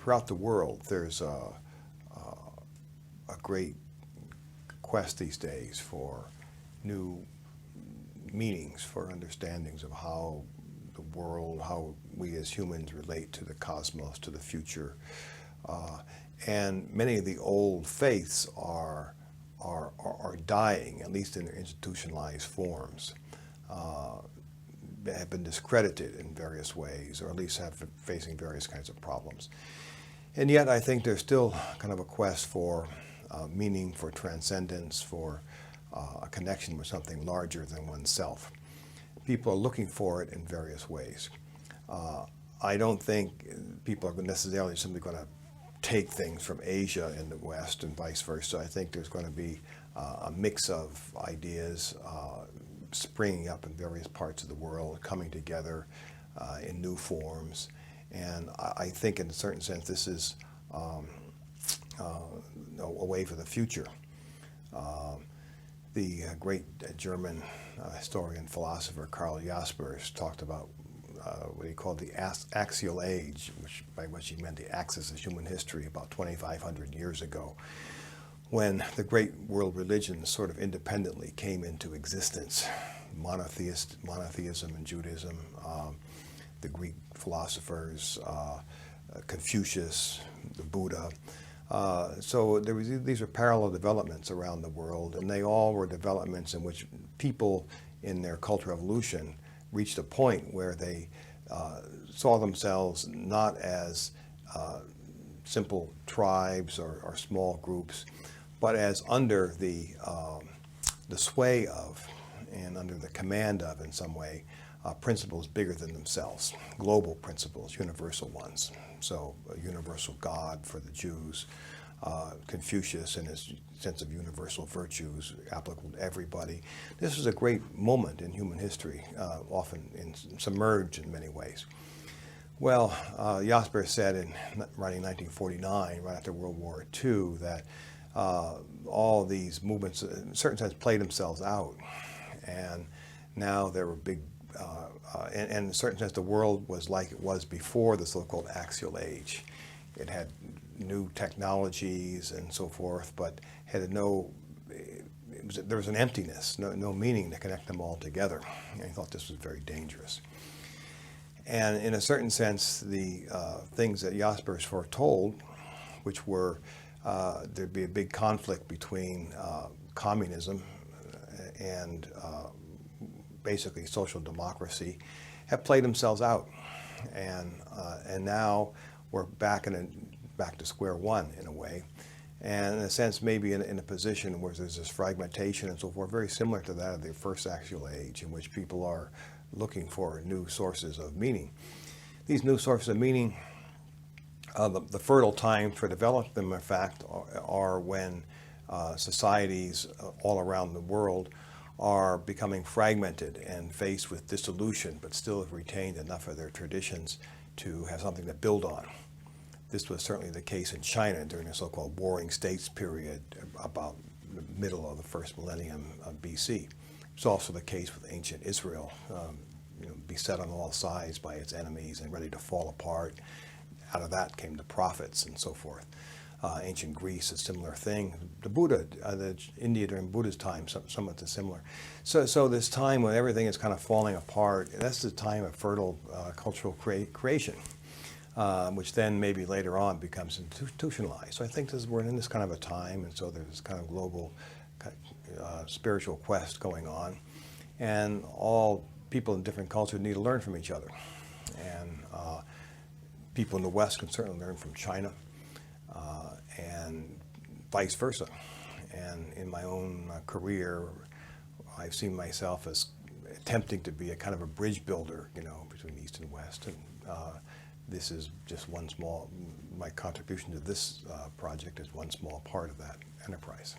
throughout the world, there's a great quest these days for new meanings, for understandings of how the world, how we as humans relate to the cosmos, to the future. And many of the old faiths are dying, at least in their institutionalized forms. Have been discredited in various ways, or at least have facing various kinds of problems. And yet I think there's still kind of a quest for meaning, for transcendence, for a connection with something larger than oneself. People are looking for it in various ways. I don't think people are necessarily simply going to take things from Asia in the West and vice versa. I think there's going to be a mix of ideas springing up in various parts of the world, coming together in new forms. And I think in a certain sense this is a way for the future. The great German historian, philosopher Karl Jasper has talked about what he called the Axial Age, by which he meant the axis of human history, about 2,500 years ago, when the great world religions sort of independently came into existence. Monotheism and Judaism, the Greek philosophers, Confucius, the Buddha. So these are parallel developments around the world, and they all were developments in which people in their cultural evolution reached a point where they saw themselves not as simple tribes or small groups, but as under the sway of and under the command of, in some way, principles bigger than themselves, global principles, universal ones. So a universal God for the Jews, Confucius and his sense of universal virtues applicable to everybody. This was a great moment in human history, often submerged in many ways. Well, Jasper said writing in 1949, right after World War II, that all these movements, in a certain sense, played themselves out. And now there were big, and in a certain sense, the world was like it was before the so-called Axial Age. It had new technologies and so forth, but had there was an emptiness, no meaning to connect them all together. And he thought this was very dangerous. And in a certain sense, the things that Jasper foretold, which were there'd be a big conflict between communism and basically social democracy, have played themselves out, and now we're back to square one in a way, and in a sense maybe in a position where there's this fragmentation and so forth, very similar to that of the first Axial Age, in which people are looking for new sources of meaning. These new sources of meaning, the fertile time for developing them, in fact, are when societies all around the world are becoming fragmented and faced with dissolution, but still have retained enough of their traditions to have something to build on. This was certainly the case in China during the so-called Warring States period, about the middle of the first millennium of BC. It's also the case with ancient Israel, beset on all sides by its enemies and ready to fall apart. Out of that came the prophets and so forth. Ancient Greece, a similar thing. The Buddha, India during Buddha's time, somewhat similar. So this time when everything is kind of falling apart, that's the time of fertile cultural creation, which then maybe later on becomes institutionalized. So I think we're in this kind of a time, and so there's this kind of global spiritual quest going on, and all people in different cultures need to learn from each other. And people in the West can certainly learn from China, and vice versa. And in my own career, I've seen myself as attempting to be a kind of a bridge builder, between East and West. And this is just my contribution to this project is one small part of that enterprise.